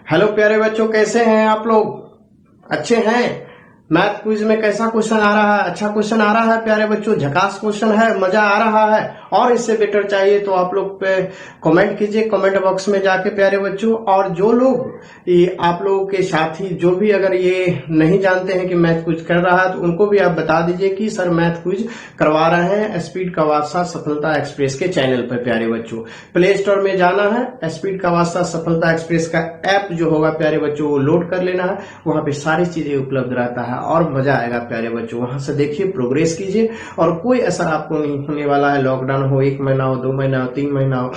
Hello प्यारे बच्चों, कैसे हैं आप लोग? अच्छे हैं? मैथ क्विज में कैसा क्वेश्चन आ रहा है? अच्छा क्वेश्चन आ रहा है प्यारे बच्चों, झकास क्वेश्चन है, मजा आ रहा है। और इससे बेटर चाहिए तो आप लोग पे कमेंट कीजिए कमेंट बॉक्स में जाके प्यारे बच्चों। और जो लोग ये आप लोगों के साथी जो भी अगर ये नहीं जानते हैं कि मैथ क्विज कर रहा है तो उनको भी आप बता दीजिए कि सर मैथ क्विज करवा रहे हैं स्पीड का वास्ता सफलता एक्सप्रेस के चैनल पर। प्यारे बच्चों, प्ले स्टोर में जाना है, स्पीड का वास्ता सफलता एक्सप्रेस का ऐप जो होगा प्यारे बच्चों वो लोड कर लेना है। वहां पे सारी चीजें उपलब्ध रहता है और मजा आएगा प्यारे बच्चों। वहां से देखिए, प्रोग्रेस कीजिए और कोई असर आपको नहीं होने वाला है। लॉकडाउन हो, 1 महीना हो, 2 महीना हो, 3 महीना हो,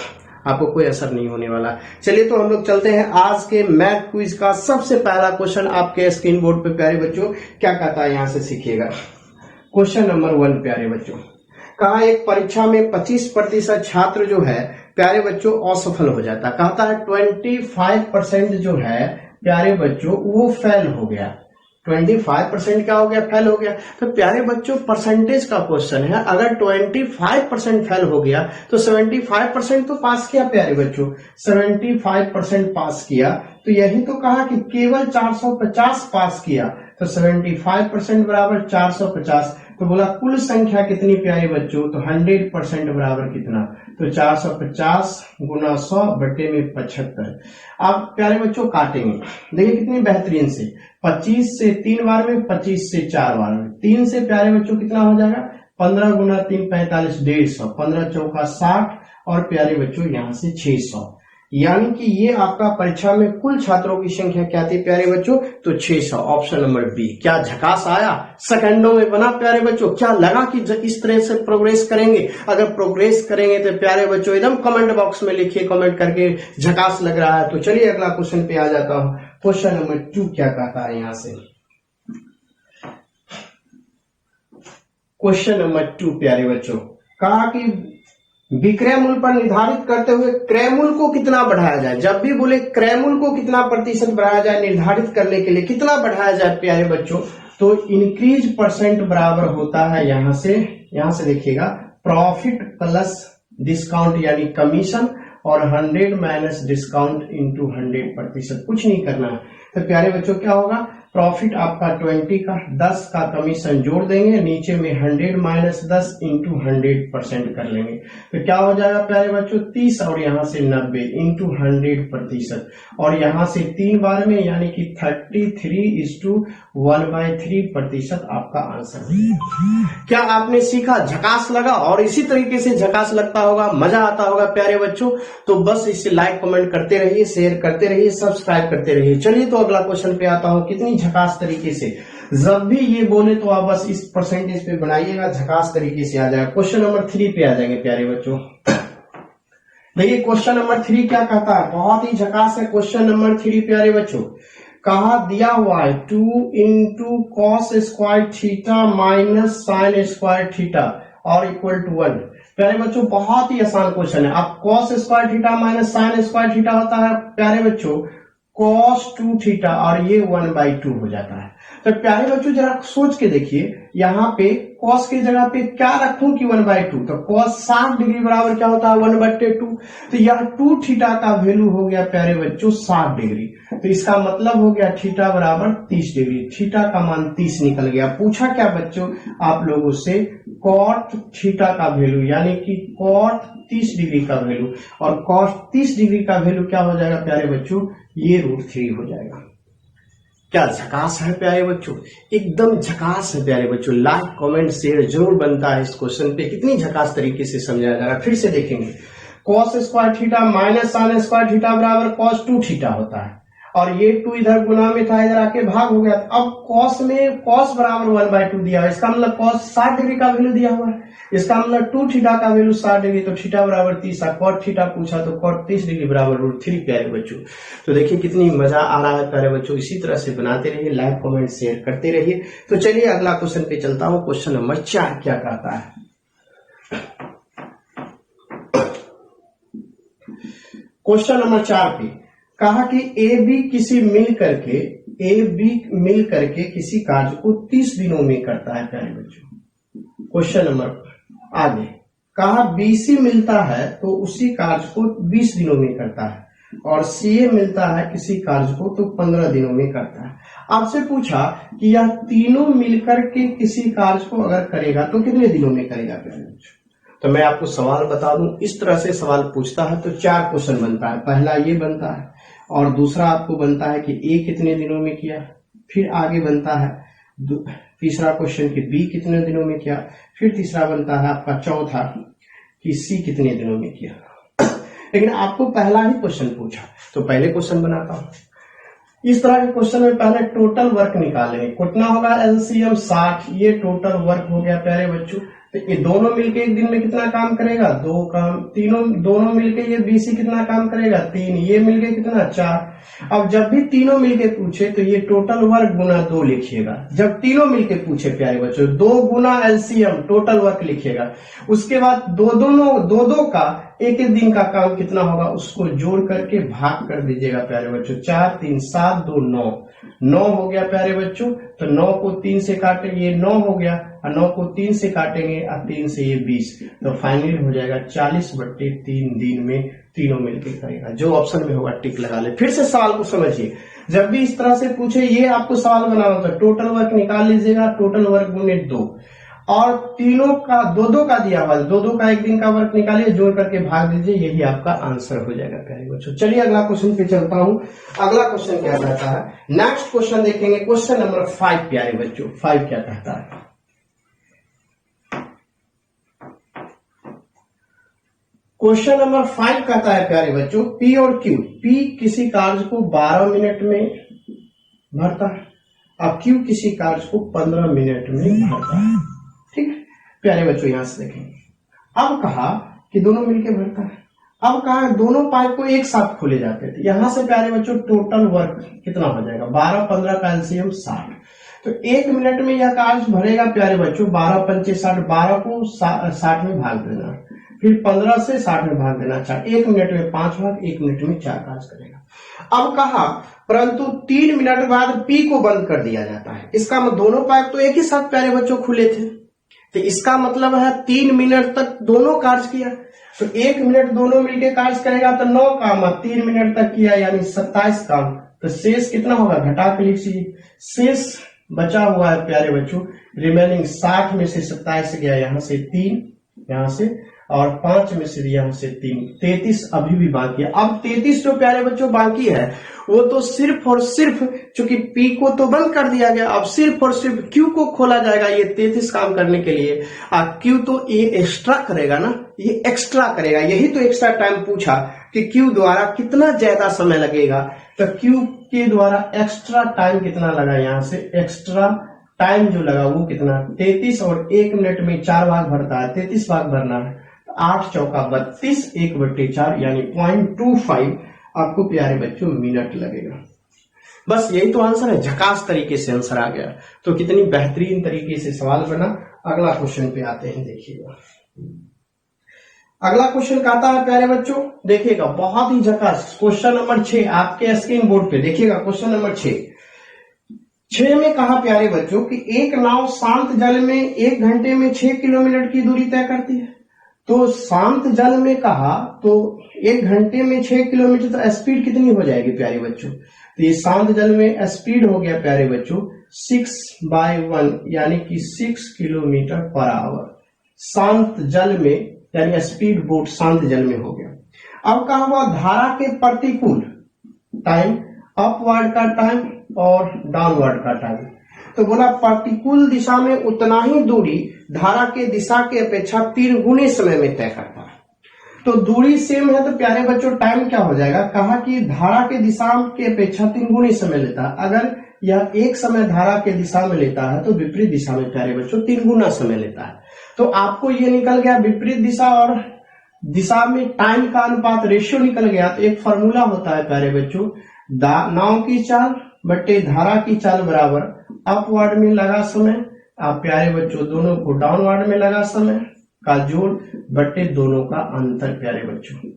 आपको कोई असर नहीं होने वाला। चलिए तो हम लोग चलते हैं आज के मैथ क्विज का सबसे पहला क्वेश्चन आपके स्क्रीन बोर्ड पे प्यारे बच्चों क्या कहता है, यहां से सीखिएगा। क्वेश्चन नंबर 1 प्यारे बच्चों, कहा एक परीक्षा में 25% छात्र जो है प्यारे बच्चों असफल हो जाता। कहता है 25% जो है प्यारे बच्चों वो फेल हो गया। 25% क्या हो गया? फेल हो गया। तो प्यारे बच्चों परसेंटेज का क्वेश्चन है, अगर 25% फेल हो गया तो 75% तो पास किया प्यारे बच्चों। 75% पास किया तो यही तो कहा कि केवल 450 पास किया, तो 75% बराबर 450। तो बोला कुल संख्या कितनी प्यारे बच्चों? तो 100% बराबर कितना? तो 450 गुना 100 बटे में 75। आप प्यारे बच्चों काटेंगे, देखिए कितनी बेहतरीन से। 25 से 3 बार में, 25 से 4 बार में, 3 से प्यारे बच्चों कितना हो जाएगा? 15 गुना 3 45, 150, 15 चौका 60 और प्यारे बच्चों यहां से 600। यानी कि ये आपका परीक्षा में कुल छात्रों की संख्या क्या थी प्यारे बच्चों? तो 600। Option number B. क्या झकास आया? सेकंडों में बना प्यारे बच्चों। क्या लगा कि इस तरह से प्रोग्रेस करेंगे? अगर प्रोग्रेस करेंगे तो प्यारे बच्चों एकदम कमेंट बॉक्स में लिखिए कमेंट करके झकास लग रहा है। तो चलिए अगला क्वेश्चन पे आ जाता हूं। क्वेश्चन नंबर 2 क्या कहता है यहां से? क्वेश्चन नंबर 2 प्यारे बच्चों, कहा कि विक्रय मूल्य पर निर्धारित करते हुए क्रय मूल्य को कितना बढ़ाया जाए। जब भी बोले क्रय मूल्य को कितना प्रतिशत बढ़ाया जाए, निर्धारित करने के लिए कितना बढ़ाया जाए प्यारे बच्चों, तो इंक्रीज परसेंट बराबर होता है यहां से देखिएगा प्रॉफिट प्लस डिस्काउंट यानी कमीशन और 100 माइनस डिस्काउंट इंटू 100%। कुछ नहीं करना है। तो प्यारे बच्चों क्या होगा? प्रॉफिट आपका 20 का, 10 का कमीशन जोड़ देंगे, नीचे में 100 माइनस 10 इंटू 100% कर लेंगे। तो क्या हो जाएगा प्यारे बच्चों? 30 और यहाँ से 90 इंटू 100%। और यहाँ से 3 बार में यानी कि 33:1/3% आपका आंसर है। क्या आपने सीखा? झकास लगा? और इसी तरीके से झकास लगता होगा, मजा आता होगा प्यारे बच्चों। तो बस इसे लाइक कमेंट करते रहिए, शेयर करते रहिए, सब्सक्राइब करते रहिए। चलिए तो अगला क्वेश्चन पे आता हूं। कितनी झकास तरीके से जब भी ये बोले तो आप बस इस परसेंटेज पे बनाइएगा, झकास तरीके से आ जाएगा। क्वेश्चन नंबर 3 पे आ जाएंगे प्यारे बच्चों। देखिए क्वेश्चन नंबर 3 क्या कहता है, बहुत ही झकास है क्वेश्चन नंबर 3 प्यारे बच्चों। कहा दिया हुआ है 2 into cos square theta minus sine square theta और इक्वल टू 1। प्यारे बच्चों बहुत ही आसान क्वेश्चन है। अब cos square theta minus sine square theta होता है प्यारे बच्चों cos 2 थीटा और ये 1/2 हो जाता है। तो प्यारे बच्चों जरा सोच के देखिए, यहाँ पे cos की जगह पे क्या रखूं कि 1/2, तो cos 60 डिग्री बराबर क्या होता है? 1/2। तो यह 2 थीटा का वैल्यू हो गया प्यारे बच्चों 60 डिग्री। तो इसका मतलब हो गया थीटा बराबर 30 डिग्री। थीटा का मान 30 निकल गया। पूछा क्या बच्चों आप लोगों से? cot थीटा का वैल्यू यानी कि cot 30 डिग्री का वैल्यू, और cos 30 डिग्री का वैल्यू क्या हो जाएगा प्यारे बच्चों? ये √3 हो जाएगा। क्या झकास है प्यारे बच्चों? एकदम झकास है प्यारे बच्चों। लाइक कमेंट शेयर जरूर बनता है इस क्वेश्चन पे। कितनी झकास तरीके से समझाया जा रहा है, फिर से देखेंगे। cos square theta minus sine square theta बराबर cos 2 थीटा होता है, और ये 2 इधर गुना में था, इधर आके भाग हो गया। अब cos में cos बराबर 1/2 दिया है, इसका मतलब cos 60 डिग्री का वैल्यू दिया हुआ है। इसका मतलब 2 थीटा का वैल्यू 60 डिग्री, तो थीटा बराबर 30। cot थीटा पूछा तो cot 30 डिग्री बराबर √3 प्यारे बच्चों। तो देखिए कितनी मजा आ रहा है प्यारे बच्चों। इसी तरह से बनाते रहिए, लाइक कमेंट शेयर करते रहिए। तो चलिए अगला क्वेश्चन पे चलता हूं। क्वेश्चन नंबर 4 क्या कहता है? क्वेश्चन नंबर 4 पे कहा कि ए बी मिल करके किसी कार्य को 30 दिनों में करता है प्यारे बच्चों। क्वेश्चन नंबर आगे कहा बीसी मिलता है तो उसी कार्य को 20 दिनों में करता है। और सीए मिलता है किसी कार्य को तो 15 दिनों में करता है। आपसे पूछा कि यह तीनों मिलकर के किसी कार्य को अगर करेगा तो कितने दिनों में करेगा प्यारे बच्चों। तो मैं आपको सवाल बता दूं, इस तरह से सवाल पूछता है तो 4 क्वेश्चन बनता है। पहला ये बनता है और दूसरा आपको बनता है कि ए कितने दिनों में किया, फिर आगे बनता है तीसरा क्वेश्चन कि बी कितने दिनों में किया, फिर तीसरा बनता है आपका चौथा कि सी कितने दिनों में किया। लेकिन आपको पहला ही क्वेश्चन पूछा तो पहले क्वेश्चन बनाता हूं। इस तरह के क्वेश्चन में पहले टोटल वर्क निकालेंगे। कितना होगा एलसीएम 60, ये टोटल वर्क हो गया प्यारे बच्चों। तो ये दोनों मिलके एक दिन में कितना काम करेगा, 2 काम। तीनों दोनों मिलके ये बीसी कितना काम करेगा, 3। ये मिलके कितना, 4। अब जब भी तीनों मिलके पूछे तो ये टोटल वर्क गुना 2 लिखिएगा। जब तीनों मिलके पूछे प्यारे बच्चों 2 गुना एलसीएम टोटल वर्क लिखिएगा। उसके बाद दो का एक एक दिन का काम कितना होगा उसको जोड़ करके भाग कर दीजिएगा प्यारे बच्चों। 4 3 7 2 9 हो गया प्यारे बच्चों। तो 9 को 3 से काटेंगे ये 9 हो गया, और 9 को 3 से काटेंगे और 3 से ये 20। तो फाइनली हो जाएगा 40/3 दिन में तीनों मिलकर करेगा। जो ऑप्शन में होगा टिक लगा ले। फिर से सवाल को समझिए, जब भी इस तरह से पूछे ये आपको सवाल बनाना होता है। टोटल वर्क निकाल लीजिएगा, टोटल वर्क गुने 2, और तीनों का 2 का दिया हुआ, 2 का एक दिन का वर्क निकालिए, जोड़ करके भाग दीजिए, यही आपका आंसर हो जाएगा प्यारे बच्चों। चलिए अगला क्वेश्चन पे चलता हूं। अगला क्वेश्चन क्या कहता है, नेक्स्ट क्वेश्चन देखेंगे, क्वेश्चन नंबर 5 प्यारे बच्चों। 5 क्या कहता है, क्वेश्चन नंबर 5 कहता है प्यारे बच्चों, पी और क्यू। पी किसी कार्य को 12 मिनट में भरता है, अब क्यू किसी कार्य को 15 मिनट में भरता है। ठीक है प्यारे बच्चों, यहां से देखेंगे। अब कहा कि दोनों मिलकर भरता है। अब कहा दोनों पाइप को एक साथ खोले जाते थे। यहां से प्यारे बच्चों टोटल वर्क कितना हो जाएगा, 12 15 का एलसीएम 60। तो 1 मिनट में यह कार्य भरेगा प्यारे बच्चों 12 पंचे 60, 12 को 60 में भाग देना, फिर 15 से 60 में भाग देना। 1 मिनट में 5 भाग, 1 मिनट में 4 कार्य करेगा। अब कहा परंतु 3 मिनट बाद पी को बंद कर दिया जाता है। इसका मतलब दोनों पाइप तो एक ही साथ प्यारे बच्चों खुले थे, तो इसका मतलब है 3 मिनट तक दोनों कार्य किया। तो 1 मिनट दोनों मिलकर कार्य करेगा तो 9 काम, 3 मिनट तक किया यानी 27 काम। तो शेष कितना होगा, घटा के लिखिए। शेष बचा हुआ है प्यारे बच्चों रिमेनिंग 60 में से 27 गया, यहां से 3, यहां से और 5 में से यहां से 3, 33 अभी भी बाकी है। अब 33 जो प्यारे बच्चों बाकी है वो तो सिर्फ और सिर्फ, चूंकि पी को तो बंद कर दिया गया, अब सिर्फ और सिर्फ क्यू को खोला जाएगा ये 33 काम करने के लिए। क्यू तो ये एक्स्ट्रा करेगा ना, ये एक्स्ट्रा करेगा। यही तो एक्स्ट्रा टाइम पूछा कि क्यू द्वारा कितना ज्यादा समय लगेगा। तो क्यू के द्वारा एक्स्ट्रा टाइम कितना लगा, यहां से एक्स्ट्रा टाइम जो लगा वो कितना, 33 और 1 मिनट में 4 भाग भरता है, 33 भाग भरना है। 8 चौका 32, 1/4 यानी 0.25 आपको प्यारे बच्चों मिनट लगेगा। बस यही तो आंसर है, झकास तरीके से आंसर आ गया। तो कितनी बेहतरीन तरीके से सवाल बना। अगला क्वेश्चन पे आते हैं, देखिएगा। अगला क्वेश्चन कहता है प्यारे बच्चों, देखिएगा बहुत ही झकास। क्वेश्चन नंबर 6 आपके स्क्रीन बोर्ड पे देखिएगा। क्वेश्चन नंबर 6 में कहा प्यारे बच्चों कि एक नाव शांत जल में 1 घंटे में 6 किलोमीटर की दूरी तय करती है। तो शांत जल में कहा तो 1 घंटे में 6 किलोमीटर, तो स्पीड कितनी हो जाएगी प्यारे बच्चों। तो ये शांत जल में स्पीड हो गया प्यारे बच्चों 6/1 यानी कि 6 किलोमीटर पर आवर। शांत जल में यानी स्पीड बोट शांत जल में हो गया। अब कहा हुआ धारा के प्रतिकूल टाइम, अपवर्ड का टाइम और डाउनवर्ड का टाइम। तो बोला प्रतिकूल दिशा में उतना ही दूरी धारा के दिशा के अपेक्षा 3 गुने समय में तय करता है। तो दूरी सेम है तो प्यारे बच्चों टाइम क्या हो जाएगा, कहा कि धारा के दिशा के अपेक्षा 3 गुने समय लेता है। अगर यह एक समय धारा के दिशा में लेता है तो विपरीत दिशा में प्यारे बच्चों 3 गुना समय लेता है। तो आपको ये निकल गया विपरीत दिशा और दिशा में टाइम का अनुपात रेशियो निकल गया। तो एक फॉर्मूला होता है प्यारे बच्चों, नाव की चाल बटे धारा की चाल बराबर अपवर्ड में लगा समय, आप प्यारे बच्चों दोनों को डाउनवर्ड में लगा समय का जोड़ बटे दोनों का अंतर प्यारे बच्चों।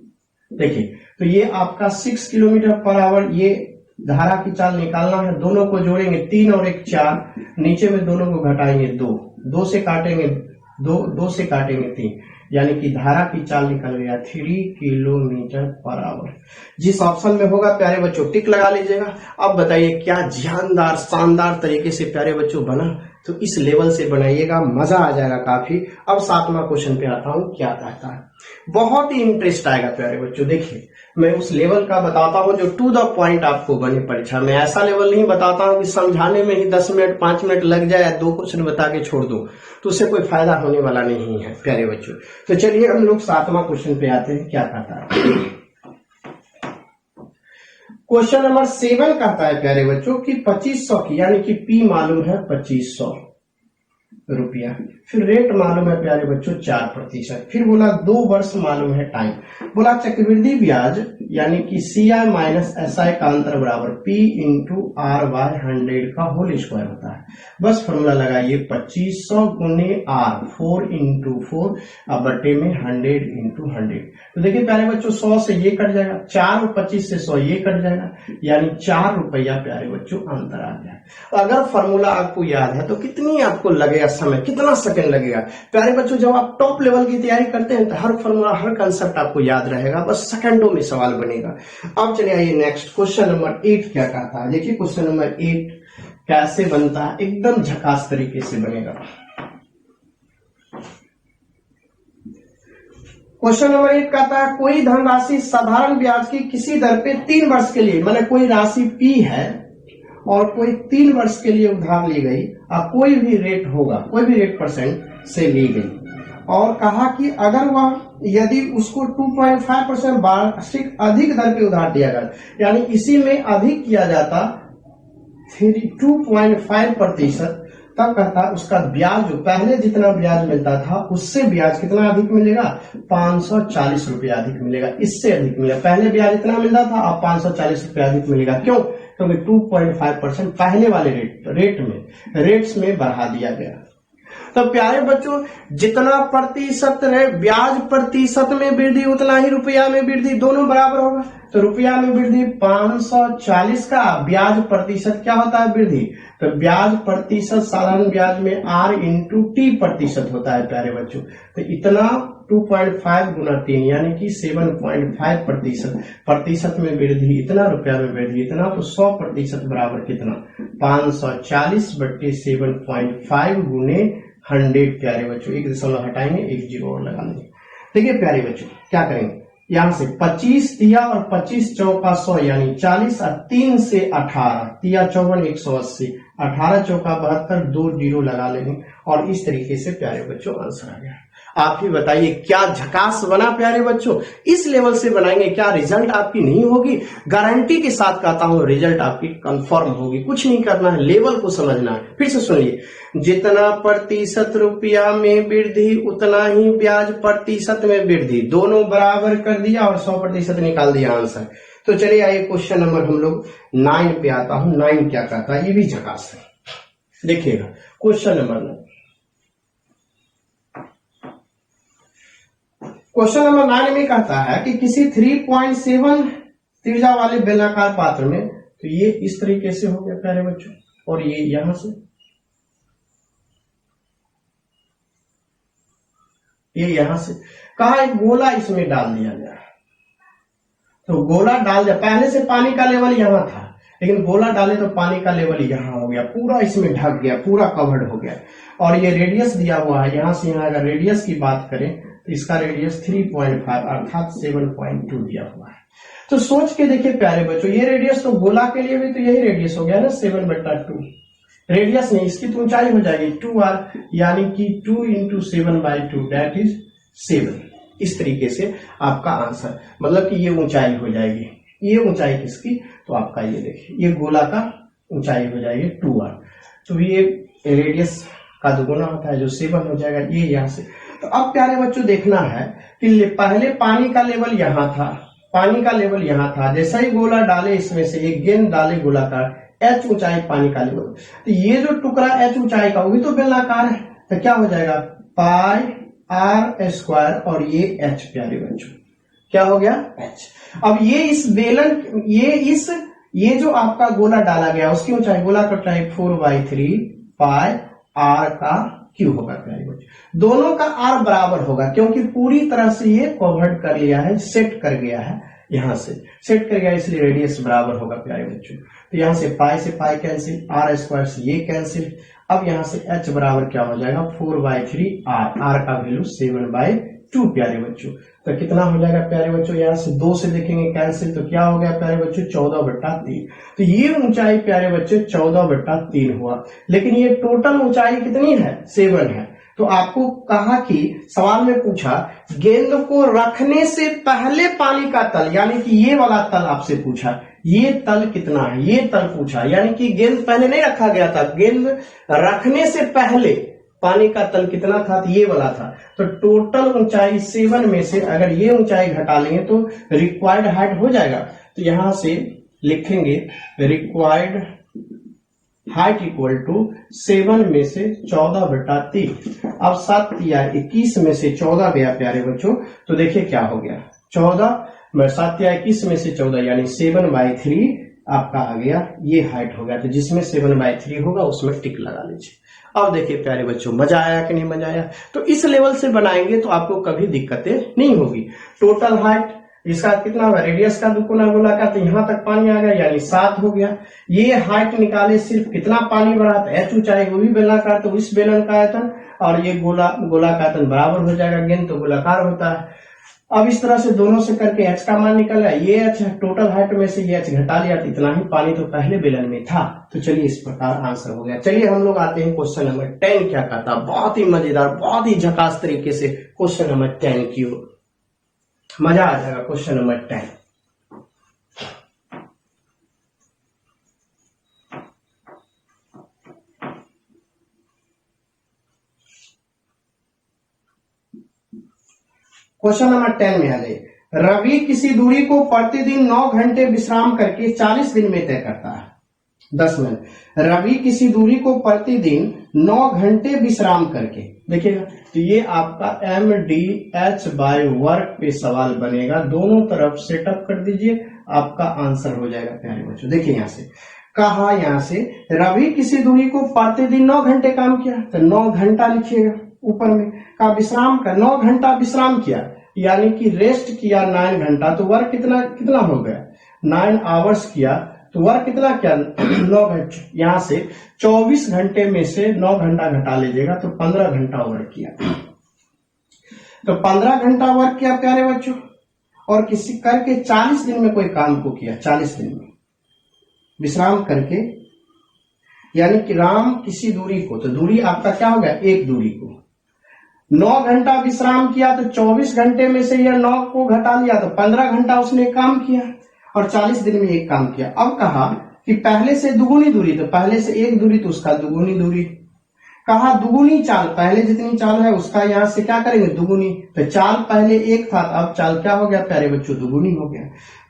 देखिए तो ये आपका 6 किलोमीटर पर आवर, ये धारा की चाल निकालना है। दोनों को जोड़ेंगे 3 और 1 4, नीचे में दोनों को घटाएंगे 2, 2 से काटेंगे 2, 2 से काटेंगे 3, यानी कि धारा की चाल निकल गया 3 किलोमीटर पर आवर। जिस ऑप्शन में होगा प्यारे बच्चों टिक लगा लीजिएगा। अब बताइए क्या जानदार शानदार तरीके से प्यारे बच्चों बना, तो इस लेवल से बनाइएगा, मजा आ जाएगा काफी। अब 7वां क्वेश्चन पे आता हूं, क्या कहता है, बहुत ही इंटरेस्ट आएगा प्यारे बच्चों। देखिए मैं उस लेवल का बताता हूं जो टू द पॉइंट आपको बने परीक्षा में। ऐसा लेवल नहीं बताता हूं कि समझाने में ही 10 मिनट 5 मिनट लग जाए, 2 क्वेश्चन बता के छोड़ दूं, तो उससे कोई फायदा होने वाला नहीं है प्यारे बच्चों। तो चलिए हम लोग 7वां क्वेश्चन पे आते हैं, क्या कहता है। क्वेश्चन नंबर 7 कहता है प्यारे बच्चों कि 2500 की, यानी कि पी मालूम है 2500 रुपया, फिर रेट मालूम है प्यारे बच्चों 4%, फिर बोला 2 वर्ष मालूम है टाइम, बोला चक्रवृद्धि ब्याज यानी कि CI माइनस SI का अंतर बराबर P इंटू R/100 का होल स्क्वायर होता है। बस फॉर्मूला लगाइए 2500 गुने R, 4 इंटू 4 बटे में 100 इंटू 100। तो देखिए प्यारे बच्चों 100 से ये कट जाएगा, 4 और 25 से 100 ये कट जाएगा, यानी 4 रुपया प्यारे बच्चों अंतर आ गया। अगर फॉर्मूला आपको याद है तो कितनी आपको लगेगा समय, कितना सेकंड लगेगा प्यारे बच्चों। जब आप टॉप लेवल की तैयारी करते हैं तो हर फॉर्मूला हर कंसेप्ट आपको याद रहेगा, बस सेकंडों में सवाल बनेगा। अब चलिए आइए नेक्स्ट क्वेश्चन नंबर 8 क्या कहता है। देखिए क्वेश्चन नंबर 8 कैसे बनता है, एकदम झकास तरीके से बनेगा। क्वेश्चन नंबर 1 कहता है कोई धनराशि साधारण ब्याज की किसी दर पे 3 वर्ष के लिए, मतलब कोई राशि P है और कोई 3 वर्ष के लिए उधार ली गई, और कोई भी रेट होगा, कोई भी रेट % से ली गई, और कहा कि अगर वह यदि उसको 2.5% वार्षिक अधिक दर पे उधार दिया गया, यानी इसी में अधिक किया जाता 2.5%, तब कहता उसका ब्याज जो पहले जितना ब्याज मिलता था उससे ब्याज कितना अधिक मिलेगा, 540 रुपया अधिक मिलेगा, इससे अधिक मिलेगा। पहले ब्याज इतना मिलता था, अब 540 रुपया अधिक मिलेगा। क्यों? क्योंकि 2.5% पहले वाले रेट्स में बढ़ा दिया गया। तो प्यारे बच्चों जितना प्रतिशत रहे ब्याज प्रतिशत में वृद्धि उतना ही रुपया में वृद्धि, दोनों बराबर होगा। तो रुपया में वृद्धि 540 का, ब्याज प्रतिशत क्या होता है वृद्धि, तो ब्याज प्रतिशत साधारण ब्याज में R इंटू T प्रतिशत होता है प्यारे बच्चों। तो इतना 2.5 गुना 3 यानी कि 7.5 प्रतिशत में वृद्धि, इतना रुपया में वृद्धि इतना, तो 100% बराबर कितना, 540 बट्टे 7.5 गुने 100 प्यारे बच्चों। 1 दशमलव हटाएंगे, 1 0 और लगा लेंगे। देखिए प्यारे बच्चों क्या करेंगे, यहां से 25 तिया और 25 चौका 100 यानी 40, और 3 से 18 तिया 54 180, 18 चौका 72, 2 0 लगा लेंगे, और इस तरीके से प्यारे बच्चों आंसर आ गया। आप ही बताइए क्या झकास बना प्यारे बच्चों। इस लेवल से बनाएंगे क्या रिजल्ट आपकी नहीं होगी? गारंटी के साथ कहता हूं रिजल्ट आपकी कंफर्म होगी। कुछ नहीं करना है, लेवल को समझना है। फिर से सुनिए, जितना प्रतिशत रुपया में वृद्धि उतना ही ब्याज प्रतिशत में वृद्धि, दोनों बराबर कर दिया और 100% निकाल दिया आंसर। तो चलिए आइए क्वेश्चन नंबर हम लोग 9 पे आता हूं। 9 क्या कहता है, ये भी झकास है। देखिएगा क्वेश्चन नंबर 9, क्वेश्चन नंबर 9 में कहता है कि किसी 3.7 त्रिज्या वाले बेलनाकार पात्र में, तो ये इस तरीके से हो गया प्यारे बच्चों, और ये यहां से, ये यहां से कहा एक गोला इसमें डाल दिया गया। तो गोला डाल दिया, पहले से पानी का लेवल यहां था, लेकिन गोला डाले तो पानी का लेवल यहां हो गया, पूरा इसमें ढक गया, पूरा कवर्ड हो गया। और ये रेडियस दिया हुआ है, यहां से यहां अगर रेडियस की बात करें तो इसका रेडियस 3.5 अर्थात 7.2 दिया हुआ है। तो सोच के देखिए प्यारे बच्चों, ये रेडियस तो गोला के लिए भी तो यही रेडियस हो गया ना, 7/2। रेडियस नहीं, इसकी तो ऊंचाई हो जाएगी 2r, यानी कि 2 इंटू 7/2 दैट इज 7। इस तरीके से आपका आंसर, मतलब कि ये ऊंचाई हो जाएगी। ये ऊंचाई किसकी, तो आपका ये देखिए, ये गोला का ऊंचाई हो जाएगी 2r, तो ये रेडियस का दुगुना होता है जो 7 हो जाएगा, ये यहां से। तो अब प्यारे बच्चों देखना है कि पहले पानी का लेवल यहां था, पानी का लेवल यहां था, जैसा ही गोला डाले इसमें से एक गेंद डाले गोलाकार, h ऊंचाई पानी का लेवल, तो ये जो टुकड़ा h ऊंचाई का वो भी तो बेलनाकार है, तो क्या हो जाएगा पाई r स्क्वायर, और ये h प्यारे बच्चों क्या हो गया h। अब ये इस बेलन, ये जो आपका गोला डाला गया उसकी ऊंचाई, गोला का ऊंचाई 4/3 पाई r का क्यू होगा प्यारे बच्चों। दोनों का आर बराबर होगा क्योंकि पूरी तरह से ये कवर्ड कर लिया है, सेट कर गया है, यहां से सेट कर गया, इसलिए रेडियस बराबर होगा प्यारे बच्चों। तो यहां से पाई कैंसिल, आर स्क्वायर से ये कैंसिल। अब यहां से एच बराबर क्या हो जाएगा 4/3 आर का वैल्यू 7/2 प्यारे बच्चों। तो कितना हो जाएगा प्यारे बच्चों, यहां से 2 से देखेंगे कैंसिल, तो क्या हो गया प्यारे बच्चों 14/3। तो ये ऊंचाई प्यारे बच्चों 14/3 हुआ, लेकिन ये टोटल ऊंचाई कितनी है 7 है। तो आपको कहा कि सवाल में पूछा गेंद को रखने से पहले पानी का तल, यानी कि ये वाला तल आपसे पूछा, ये तल कितना है, ये तल पूछा, यानी कि गेंद पहले नहीं रखा गया था, गेंद रखने से पहले पानी का तल कितना था, तो ये वाला था। तो टोटल ऊंचाई 7 में से अगर ये ऊंचाई घटा लेंगे तो रिक्वायर्ड हाइट हो जाएगा। तो यहां से लिखेंगे रिक्वायर्ड हाइट इक्वल टू 7 में से 14/3। अब 7 या 21 में से 14 गया प्यारे बच्चों, तो देखिए क्या हो गया 14 7 या 21 में से 14 यानी 7/3 आपका आ गया, ये हाइट हो गया। तो जिसमें 7/3 होगा उसमें टिक लगा लीजिए। अब देखिए प्यारे बच्चों मजा आया कि नहीं मजा आया। तो इस लेवल से बनाएंगे तो आपको कभी दिक्कतें नहीं होगी। टोटल हाइट इसका कितना हुआ, रेडियस का दुगुना गोला का, तो यहां तक पानी आ गया यानी 7 हो गया। ये हाइट निकाले सिर्फ कितना पानी बढ़ा, तो एच ऊंचाई वो भी बेलनाकार, तो इस बेलन का आयतन और ये गोला का आयतन बराबर हो जाएगा, गेंद तो गोलाकार होता है। अब इस तरह से दोनों से करके एच का मान निकल आया, ये एच टोटल हाइट में से ये एच घटा लिया, तो इतना ही पानी तो पहले बेलन में था। तो चलिए इस प्रकार आंसर हो गया। चलिए हम लोग आते हैं क्वेश्चन नंबर 10 क्या कहता, बहुत ही मजेदार, बहुत ही झकास तरीके से क्वेश्चन नंबर 10 की ओर मजा आ जाएगा। क्वेश्चन नंबर 10, क्वेश्चन नंबर 10 में आ गए। रवि किसी दूरी को प्रतिदिन 9 घंटे विश्राम करके 40 दिन में तय करता है। 10 मिनट। रवि किसी दूरी को प्रतिदिन 9 घंटे विश्राम करके, देखिएगा तो ये आपका MDH बाय वर्क पे सवाल बनेगा, दोनों तरफ सेटअप कर दीजिए, आपका आंसर हो जाएगा प्यारे बच्चों। देखिए यहां से कहा, यहां से रवि किसी दूरी को प्रतिदिन 9 घंटे काम किया, तो 9 घंटा लिखिएगा ऊपर में, का विश्राम का 9 घंटा विश्राम किया यानी कि रेस्ट किया 9 घंटा, तो वर्क कितना हो गया 9 आवर्स किया, तो वर्क कितना क्या 9 घंटे, यहां से 24 घंटे में से 9 घंटा घटा लीजिएगा तो 15 घंटा वर्क किया। तो 15 घंटा वर्क किया प्यारे बच्चों, और किसी करके 40 दिन में कोई काम को किया, 40 दिन में विश्राम करके, यानी कि राम किसी दूरी को, तो दूरी आपका क्या हो गया एक दूरी को 9 घंटा विश्राम किया, तो 24 घंटे में से यह 9 को घटा लिया तो 15 घंटा उसने काम किया और 40 दिन में एक काम किया। अब कहा कि पहले से दुगुनी दूरी, तो पहले से एक दूरी तो उसका दुगुनी दूरी, कहा दुगुनी चाल, पहले जितनी चाल है उसका यहां से क्या करेंगे दुगुनी, तो चाल पहले एक था, अब चाल क्या हो गया प्यारे बच्चों दुगुनी हो गया।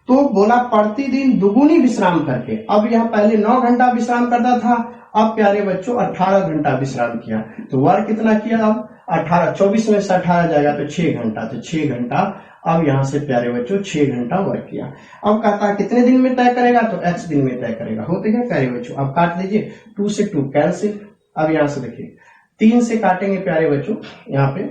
तो बोला प्रतिदिन दुगुनी विश्राम करके, अब यहाँ पहले 9 घंटा विश्राम करता था, अब प्यारे बच्चों 18 घंटा विश्राम किया, तो वर्क कितना किया अब 18, 24 में से 18 जाएगा तो 6 घंटा, तो 6 घंटा अब यहां से प्यारे बच्चों 6 घंटा वर्क किया। अब कहता है कितने दिन में तय करेगा, तो x दिन में तय करेगा, होते क्या प्यारे बच्चों। अब काट लीजिए 2 से 2 कैंसिल। अब यहां से देखिए 3 से काटेंगे प्यारे बच्चों, यहाँ पे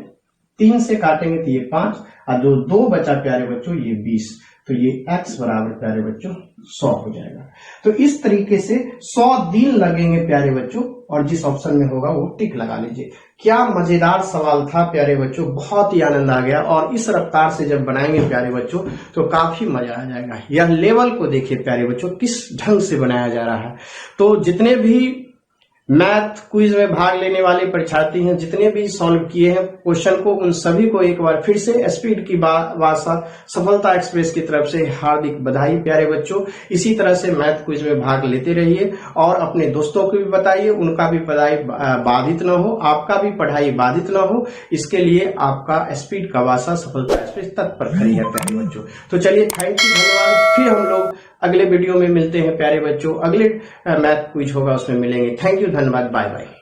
3 से काटेंगे तो ये 5 और जो 2 बचा प्यारे बच्चों ये 20, तो ये x बराबर प्यारे बच्चों 100 हो जाएगा। तो इस तरीके से 100 दिन लगेंगे प्यारे बच्चों, और जिस ऑप्शन में होगा वो टिक लगा लीजिए। क्या मजेदार सवाल था प्यारे बच्चों, बहुत ही आनंद आ गया, और इस रफ्तार से जब बनाएंगे प्यारे बच्चों तो काफी मजा आ जाएगा। यह लेवल को देखिए प्यारे बच्चों किस ढंग से बनाया जा रहा है। तो जितने भी मैथ क्विज में भाग लेने वाले परीक्षार्थी हैं, जितने भी सॉल्व किए हैं क्वेश्चन को, उन सभी को एक बार फिर से स्पीड की भाषा सफलता एक्सप्रेस की तरफ से हार्दिक बधाई प्यारे बच्चों। इसी तरह से मैथ क्विज में भाग लेते रहिए और अपने दोस्तों को भी बताइए, उनका भी पढ़ाई बाधित न हो, आपका भी पढ़ाई बाधित न हो, इसके लिए आपका स्पीड का भाषा सफलता एक्सप्रेस तत्पर खड़ी है प्यारे बच्चों। तो चलिए थैंक यू, धन्यवाद। फिर हम लोग अगले वीडियो में मिलते हैं प्यारे बच्चों, अगले मैथ क्विज होगा उसमें मिलेंगे। थैंक यू, धन्यवाद, बाय बाय।